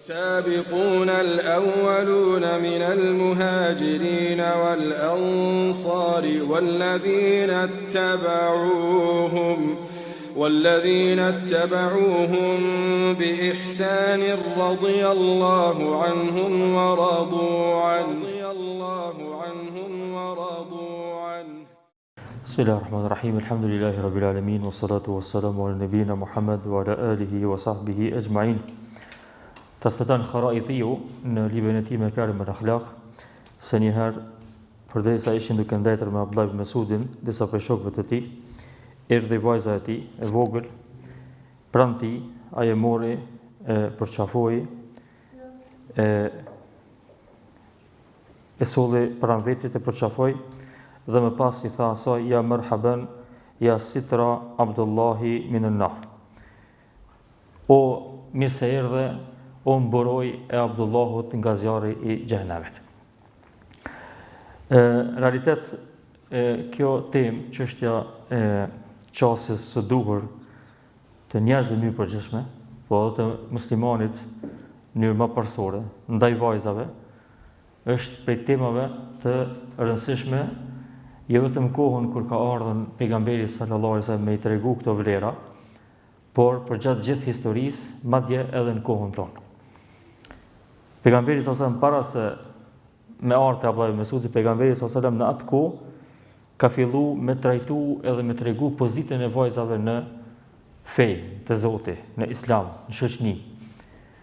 والسابقون الأولون من المهاجرين والأنصار والذين اتبعوهم بإحسان رضي الله عنهم ورضوا عنه بسم الله الرحمن الرحيم الحمد لله رب العالمين والصلاة والسلام على نبينا محمد وعلى آله وصحبه أجمعين. Transmeton Kharaitiu në librin e tij Makarim al-Akhlaq se një herë përderisa ishin duke ndajtur me Abdullah ibn Mesudin, disa prej shokëve të tij, erdhi vajza e tij e vogël pranë tij, ai e mori, e përçafoi, e solli pranë vetit, e përçafoi dhe më pas i tha asaj: ja marhaban ya sitra Abdullahi min an-nar. O mirë se erdhe, o mburoj e Abdullahut nga zjarri i xhenemit. Realitet, kjo temë, çështja e qasjes së duhur të njerëzve në mënyrë përgjithshme, po edhe të muslimanit në mënyrë më parsorë ndaj vajzave, është prej temave të rëndësishme, jo vetëm kohën kur ka ardhur pejgamberi sallallahu alajhi wasallam me i tregu këto vlera, por për gjatë gjithë historisë, madje edhe në kohën tonë. Pejgamberi sallallahu alajhi wasallam para se me ardhte Abdullah ibn Mesudi, pejgamberi sallallahu alajhi wasallam në atë kohë ka filluar me trajtu edhe me tregu pozitën e vajzave në fe të Zotit, në Islam, në shoqëni.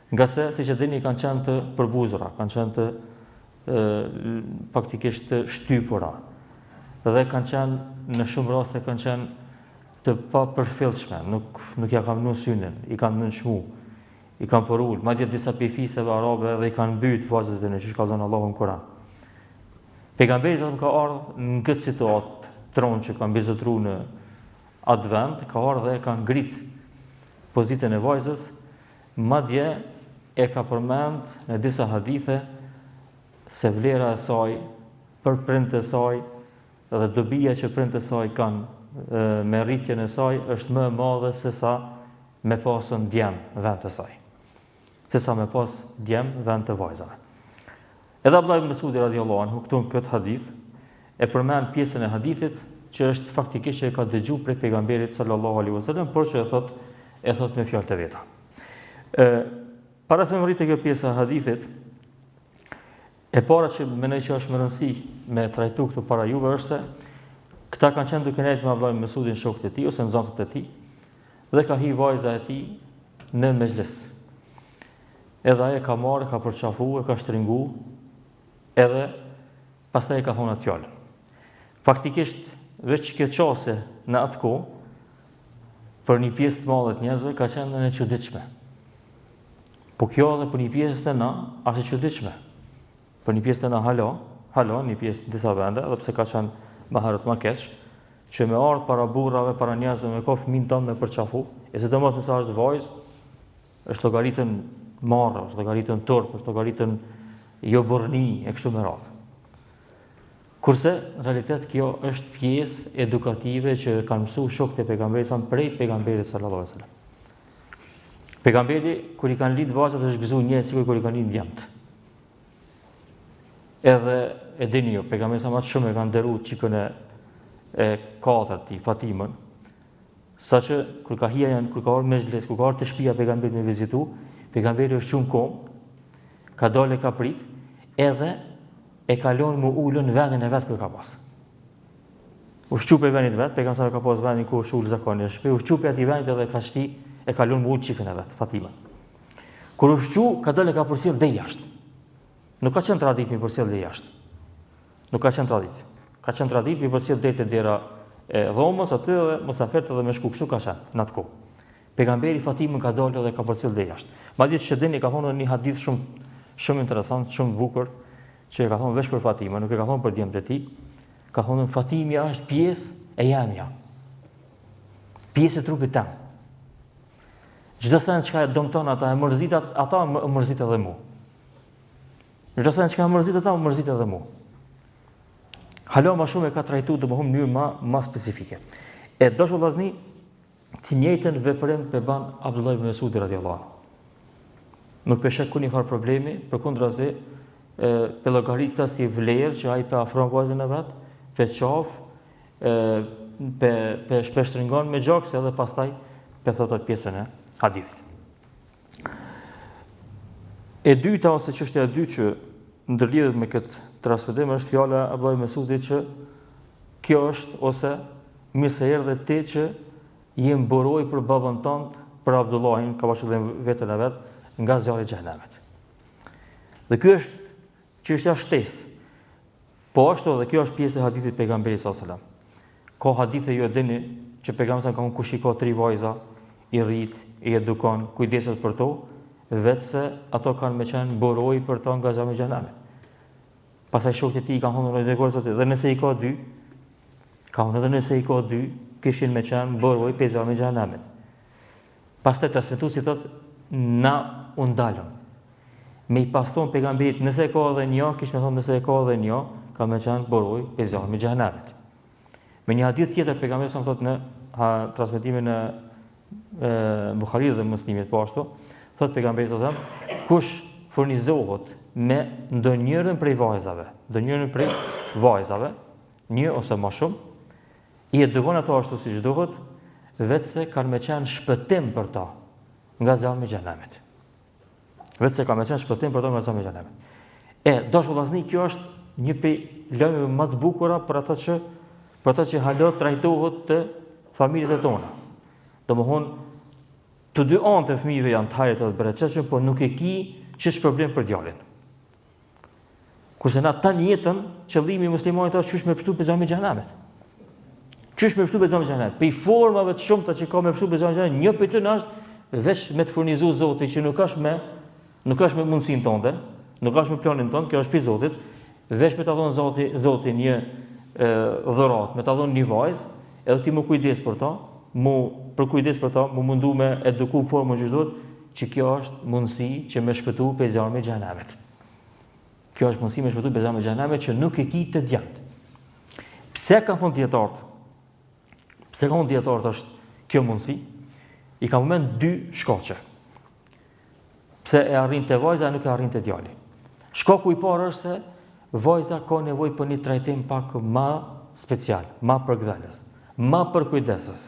Nga se, siç e dini, kanë qenë të përbuzura, kanë qenë të faktikisht të shtypura, dhe kanë qenë në shumë raste kanë qenë të papërfillshme, nuk ja kanë vënë synin, i kanë nënçmu, i kanë porul, madje disa pejfiseve arabe dhe i kanë mbyt vajzat e tyre, siç ka thënë Allahu në Kur'an. Pejgamberi sa ka ardhur në këtë situatë, tronë që kanë bezotruar në atë vend, ka ardhur dhe ka ngrit pozitën e vajzës, madje e ka përmend në disa hadithe se vlera e saj për prindët e saj dhe dobia që prindët e saj kanë me rritjen e saj është më e madhe se sa me pasën djem vend të saj. Se sa me pas djem vend të vajzave. Edhe Abdullah ibn Mesudi radhiyallahu anhu këtu në këtë hadith e përmend pjesën e hadithit që është faktikisht që e ka dëgjuar prej pejgamberit sallallahu alaihi wasallam, por që e thot me fjalë të veta. Para se më rritë kjo pjesë e hadithit, e para që mendoj që është më rëndësi me trajtu këtu para juve është se këta kanë qenë duke nejtë me Abdullah ibn Mesudin, shokët e tij ose nxënësit e tij, dhe ka hi vajza e tij në mezhlis. Edhe ai e ka marrë, ka përçafu, e ka shtringu, edhe pastaj e ka thonë atë fjalë. Faktikisht, veç kjo qasje në atë kohë, për një pjesë të madhe të njerëzve ka qenë në çuditshme. Po kjo edhe për një pjesë të na është e çuditshme. Për një pjesë të na halo, një pjesë në disa vende, edhe pse ka qenë më herët më keq, që me ardhë para burrave, para njerëzve me ka fëmijën tonë me përçafu, e sidomos nëse është vajzë, është llogaritën marrë, është llogaritën turp, është llogaritën jo burrni e kështu me radhë. Kurse në realitet kjo është pjesë edukative që kanë mësuar shokët e pejgamberit sa prej pejgamberit sallallahu alajhi wasallam. Pejgamberi kur i kanë lidh vajzat është gëzuar njerëz sikur kur i kanë lidh djemt. Edhe e dini ju, pejgamberi sa më shumë e kanë nderuar çikën e katërt i Fatimën, saqë kur ka ardhur mezhles, kur ka ardhur te shtëpia pejgamberit me vizitu, pejgamberi është shumë kom, ka dalë ka prit, edhe e kalon më ulën në vendin e vet ku ka pas. U shqupe vendit vet, pejgamberi ka pas vendin ku është ul zakonisht, u shqupe aty vendit edhe ka shti, e kalon më ul çikën e vet, Fatimën. Kur u shqu, ka dalë ka përcjell dhe jashtë. Nuk ka qenë traditë mi përcjell dhe jashtë. Nuk ka qenë traditë. Ka qenë traditë mi përcjell deri te dera e dhomës aty edhe mosafert edhe me shku kështu ka qenë në atë kohë. Pejgamberi Fatimën ka dalë edhe ka përcjell dhe jashtë. Madje Shedeni ka thonë një hadith shumë interesant, shumë bukur, që e ka thonë veç për Fatimën, nuk e ka thonë për djemtë e tij, ka thonë Fatimja është pjesë e jamja. Pjesë e trupit tim. Çdo sen çka dëmton ata e mërzit ata më mërzit edhe mua. Çdo sen çka mërzit ata më mërzit edhe mua. Halo më shumë e ka trajtuar domosdoshmë në mënyrë më specifike. E dosh vllazni të njëjtën veprim e ban Abdullah ibn Mesudi radhiyallahu anhu. nuk pe shek kur një farë problemi, përkundrazi pe llogarit këta si vlerë që ai pe afron vajzën e vet, pe qafë, pe shpesh tringon me gjakse edhe pastaj pe thot atë pjesën e hadithit. E dyta ose çështja e dytë që ndërlidhet me këtë transmetim është fjala e Abdullah Mesudit që kjo është ose mirë se erdhe ti që je mburoj për babën tënd, për Abdullahin, ka pasur veten e vet, nga zjarri i xhenemit. Dhe ky është çështja shtesë. Po ashtu edhe kjo është pjesë e hadithit pejgamberit sallallahu alajhi wasallam. Ka hadithe ju e dini që pejgamberi ka ku shiko 3 vajza, i rrit, i edukon, kujdeset për to, vetëse ato kanë me qenë buroj për to nga zjarri i xhenemit. Pastaj shokët e tij kanë humbur dhe nëse i ka 2, edhe nëse i ka 2, kishin me qenë buroj për zjarrin e xhenemit. Pastaj transmetuesi thotë, na u ndalëm. Me i paston pejgamberit, nëse e ka edhe një, kish me thonë nëse e ka edhe një, ka me qenë buroj për zjarrin e xhenemit. Me një hadith tjetër pejgamberi sa thotë në transmetimin e Buhariut dhe Muslimit po ashtu, thotë pejgamberi sa kush furnizohet me ndonjërin prej vajzave, një ose më shumë, i edukon ato ashtu siç duhet, vetëse kanë me qenë shpëtim për ta nga zjarri i xhenemit. Vetëse kanë me qenë shpëtim për ta nga zjarri i xhenemit. Dashur vëllazëni, kjo është një prej lajmeve më të bukura për ata që halot trajtohet të familjet e tona. Domthonë, të dy anët e fëmijëve janë të hajët dhe bereqeshëm, po nuk e ki ç'është problem për djalin. Kurse na tani jetën, qëllimi i muslimanit është çysh me pështu për zjarrin e xhenemit. Çysh me pështu për zjarrin e xhenemit. Për formave të shumta që ka me pështu për zjarrin e xhenemit, një prej tyre është veç me të furnizuar Zoti që nuk është me mundësinë tënde, nuk është me planin tënd, kjo është për Zotit, veç me ta dhënë Zoti një dhuratë, me ta dhënë një vajzë, edhe ti më kujdes për ta, mu mundu me eduku në formën që duhet, që kjo është mundësi që me shpëtu për zjarrin e xhenemit. Kjo është mundësi me shpëtu për zjarrin e xhenemit që nuk e ki të djamt. Pse kanë thonë dietarët? Pse kanë thonë dietarët është kjo mundësi? I ka përmend 2 shkaqe. Pse e arrinte vajza e nuk e arrinte djali. Shkaku i parë është se vajza ka nevojë për një trajtim pak më special, më përkthelës, më përkujdesës.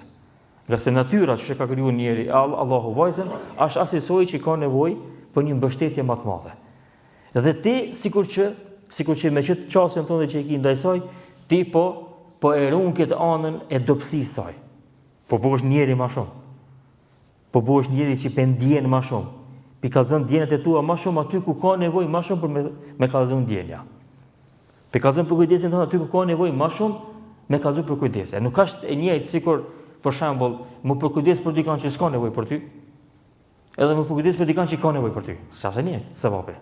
Nga se natyra që ka kriju njeri, Allahu vajzën, është asisoj që ka nevojë për një mbështetje më të madhe. Dhe ti, sikur që me qëtë qasën tonë që i ki ndaj saj, ti po e runë këtë anën e dopsisë saj. Po është njeri ma shumë. Po është njeri që pendjen ma shumë. Pi kallëzën djenet e tua ma shumë aty ku ka nevojë ma shumë për me kallëzën djenja. Pi kallëzën për kujdesin tonë aty ku ka nevojë ma shumë me kallëzën për kujdesje. Nuk është e njëjtë sikur për shembull, më përkujdes për dikën që s'ka nevojë për ty, edhe më përkujdes për dikën që ka nevojë për ty. Sa është e njëjtë, sevapi.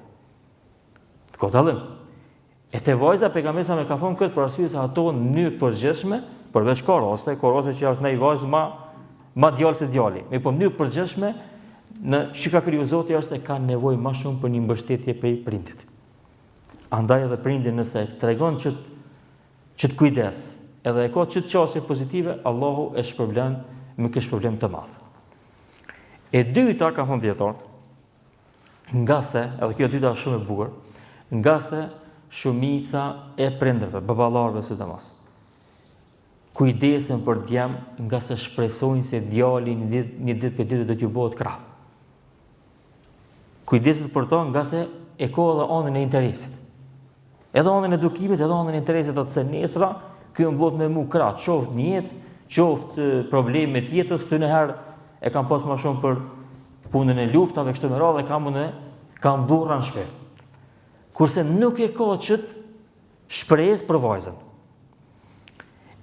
Ka dallim. E te vajza pejgamberi sa më ka thonë këtë për arsye se ato në mënyrë përgjithshme, përveç ka raste që është ndaj vajzë ma djalë se djali. Me po mënyrë përgjithshme në që ka kriju Zoti është se ka nevojë më shumë për një mbështetje prej prindit. Andaj edhe prindi nëse tregon që të kujdes, edhe e ka qëtë qasje pozitive, Allahu e shpërblen me kështë problem të madh. E dyta ka thonë dietarët, nga se, edhe kjo dyta është shumë e bukur, nga se shumica e prindërve, baballarëve sidomos, kujdesen për djem nga se shpresojnë se djali një ditë për ditë do t'ju bëhet krah. Kujdeset për to nga se e ka edhe anën e interesit. Edhe anën e edukimit, edhe anën e interesit atë se nesra, kjo më bëhet me mu krah, qoftë një jetë, qoftë probleme të jetës, këtë nëherë e kam pas më shumë për punën e luftave, kështu me radhë, kam burra në shpe. Kurse nuk e ka qëtë shpresë për vajzën.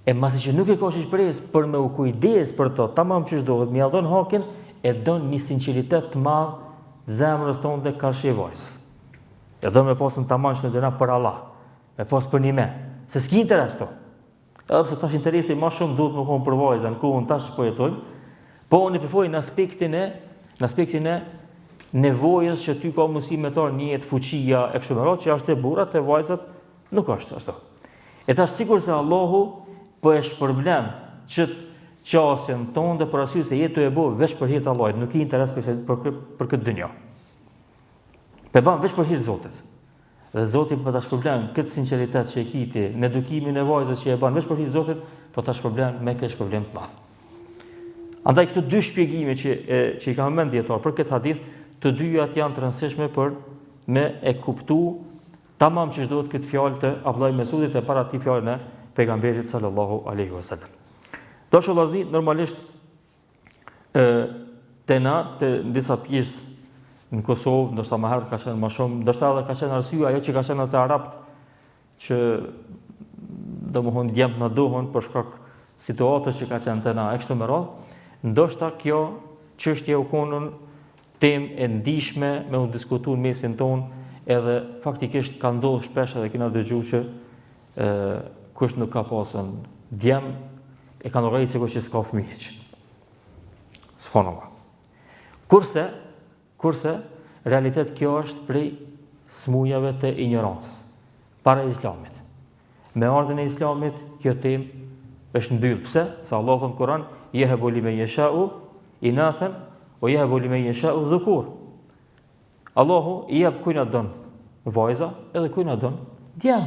E masi që nuk e ka qëtë shpresë për me u kujdes për to, tamam që shdohet, mi adhon hakin, e don një sinceritet të madh zemrës tonë dhe karshi e vajzës. E do me pasën tamam që në dëna për Allah, me pasë për një me, se s'ki interes to. Edhe pse tash interesi më shumë duhet më konë për vajzën, në kohën tash po jetojmë, po unë përfoj në aspektin e nevojës që ty ka mundësi me tarë një jetë fuqia e kështu me radhë, që është e burrat e vajzat nuk është ashtu. E tash sikur se Allahu po e shpërblen qëtë qasjen tonë dhe për arsye se jetu e bo veç për hir të Allahut, nuk i interes për këtë dynjë. Pe ban veç për hir të Zotit. Dhe Zoti po ta shpërblen këtë sinqeritet që e kiti në edukimin e vajzës që e bën veç për hir të Zotit, po ta shpërblen me këtë shpërblim të madh. Andaj këto dy shpjegime që i kam mend dietar për këtë hadith, të dyja janë të rëndësishme për me e kuptu tamam që çdo këtë fjalë të Abdullah ibn Mesudit e para ti fjalën e pejgamberit sallallahu alaihi wasallam. Dashur vëllezër, normalisht të disa pjesë në Kosovë, ndoshta më herët ka qenë më shumë, ndoshta edhe ka qenë arsyeja ajo që ka qenë te arabt që domethënë djemt na dohon për shkak situatës që ka qenë te na e kështu me radhë, ndoshta kjo çështje u konën temë e ndihshme me u diskutuar në mesin ton, edhe faktikisht ka ndodhur shpesh edhe kena dëgjuar që kush nuk ka pasën djem e kanë rrejtë sikur që s'ka fëmijë. S'fonova. Kurse realitet kjo është prej smujave të ignorancës para Islamit. Me ardhen e Islamit kjo temë është mbyllë. Pse? Sa Allah thënë në Kur'an, yehebu limen yesha'u inathan wa yehebu limen yesha'u dhukur. Allahu i jep kujt na don vajza edhe kujt na don djem.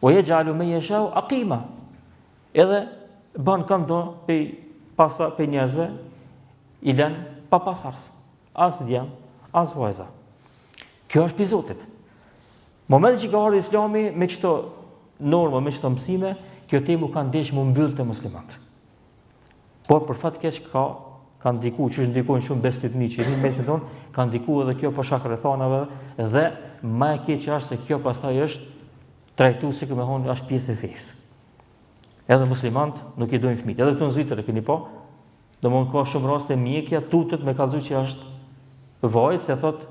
Wa yaj'alu men yesha'u aqima. Edhe bën këndo pe njerëzve i lën pa pasardhës. As djem, as vajza. Kjo është për Zotit. Momenti që ka ardhur Islami me çto norma, me çto mësime, kjo temë ka ndesh më mbyll të muslimanët. Por për fat keq ka ndikuar, që ndikojnë shumë bestitmi që në mesin ton, ka ndikuar edhe kjo për shkak rrethanave dhe më e keq është se kjo pastaj është trajtuar si më thonë është pjesë e fesë. Edhe muslimanët nuk i dojnë fëmijët. Edhe këtu në Zvicër e keni pa, domthonë ka shumë raste mjekja tutet me kallëzu që është vajzë, se thot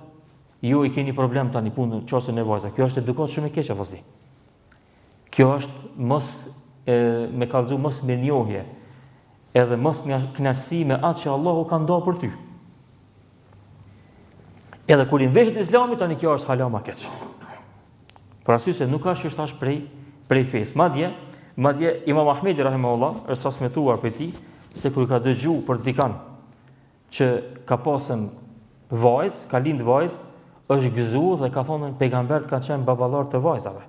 ju i keni problem tani punën çështën e vajzës. Kjo është edukat shumë e keqe vëllai. Kjo është me kallëzu mos me njohje, edhe mos me kënaqësi me atë që Allahu ka ndarë për ty. Edhe kur i veshët Islamit tani kjo është hala më keq. Për arsye se nuk ka që është prej fesë. Madje Imam Ahmedi rahimahullah është transmetuar për ti se kur ka dëgju për dikan që ka pasën vajzë, ka lind vajzë, është gëzuar dhe ka thonë pejgambert ka qenë baballar të vajzave.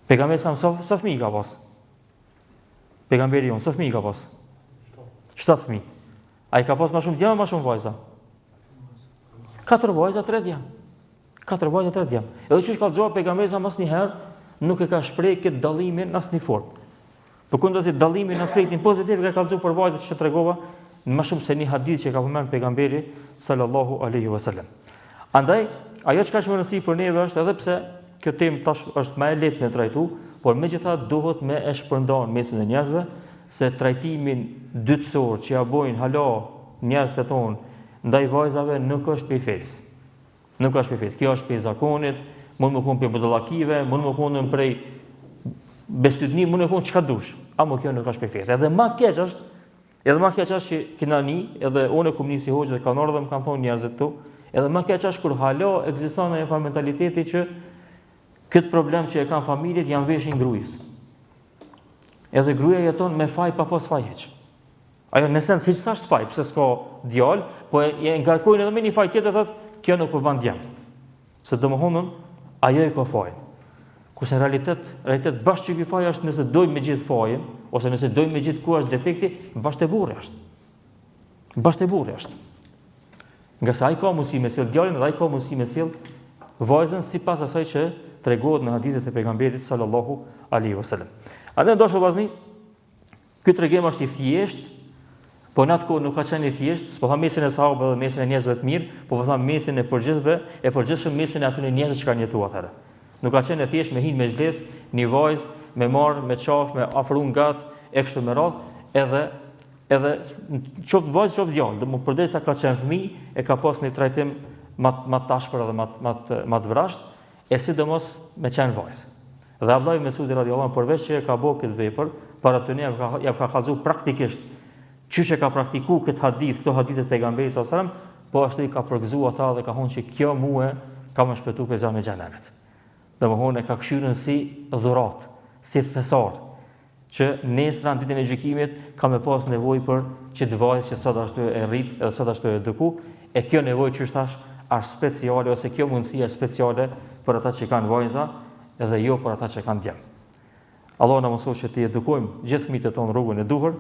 Pejgamberi sa fëmijë ka pas? Pejgamberi jon sa fëmijë ka pas? 7 fëmijë. Ai ka pas më shumë djem, më shumë vajza. 4 vajza, 3 djem. 4 vajza, 3 djem. Edhe çish ka dëgjuar pejgamberi sa asnjëherë nuk e ka shpreh këtë dallimin në asnjë formë. Përkundazi dallimin në aspektin pozitiv ka kallëzuar për vajzat që tregova më shumë se një hadith që ka përmend pejgamberi sallallahu alaihi wasallam. Andaj ajo çka është më rëndësishme për neve është edhe pse kjo temë tash është më e lehtë me trajtu, por megjithatë duhet me e shpërndarë mesin e njerëzve se trajtimin dytësor që ja bojnë hala njerëzit tonë ndaj vajzave nuk është për fesë. Nuk është për fesë. Kjo është për zakonit, mund më konë për budallakive, mund më konë prej bestydni, mund më konë çka dush. Amo kjo nuk është për fesë. Edhe më keq është që kena një, edhe unë e kumni si hoqë dhe kanë orë dhe më kanë thonë njerëzit tu, edhe më keq është kur hala ekziston në një mentaliteti që këtë problem që e kanë familjet janë veshin grujës. Edhe gruaja jeton me faj pa pas faj heq. Ajo në sens hiç s'është faj, pse s'ka djalë, po e ngarkojnë edhe me një faj tjetër thotë kjo nuk po bën djem. Se domethënë ajo e ka faj. Kurse në realitet bashkë që ky faj është nëse dojmë me gjithë fajin, ose nëse dojmë me gjithë ku është defekti, bashkë e burri është. Bashkë e burri është. Nga sa ai ka mundësi me sjell djalin dhe ai ka mundësi me sjell vajzën sipas asaj që tregohet në hadithet e pejgamberit sallallahu alaihi wasallam. Atë ndoshta vllazni, ky tregim është i thjeshtë, po në atë kohë nuk ka qenë i thjeshtë, s'po tham mesin e sahabëve dhe mesin e njerëzve të mirë, po tham mesin e përgjithshëm mesin e atyre njerëzve që kanë jetuar atëherë. Nuk ka qenë e thjeshtë me hin me xhles, një vajzë me marr, me qaf, me afru ngat e kështu me radhë, edhe çop vajzë, çop djalë, do më përderisa ka qenë fëmijë, e ka pas një trajtim më të ashpër dhe më të vrasht, e sidomos me qenë vajzë. Dhe Abdullah ibn Mesudi radhiyallahu anhu përveç që ka bërë këtë vepër, para të ne ja ka kallëzuar praktikisht çysh e ka praktikuar këtë hadith, këto hadithe të pejgamberit sallallahu alajhi wasallam, po ashtu i ka përgëzuar ata dhe ka thonë që kjo mua ka më shpëtuar për zemrën e xhenemit. Domthonë ka këshyrën si dhurat, si thesar, që nesër në ditën e gjykimit ka me pas nevojë për që të vajzë që sot ashtu e rrit, edhe sot ashtu e eduku, e kjo nevojë që thash është speciale ose kjo mundësi është speciale për ata që kanë vajza edhe jo për ata që kanë djem. Allah na mësoj që të edukojmë gjithë fëmijët tonë rrugën e duhur,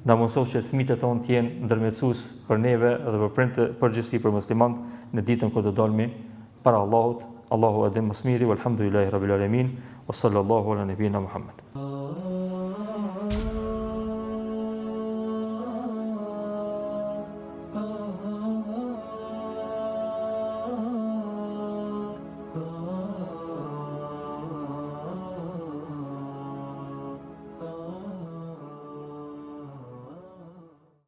na mësoj që fëmijët tonë të jenë ndërmjetësues për neve dhe për prindë përgjithësi për muslimanët në ditën kur do dalmi para Allahut. Allahu edhe më smiri, walhamdulillahi rabbil alamin, wa sallallahu ala nabiyina Muhammad.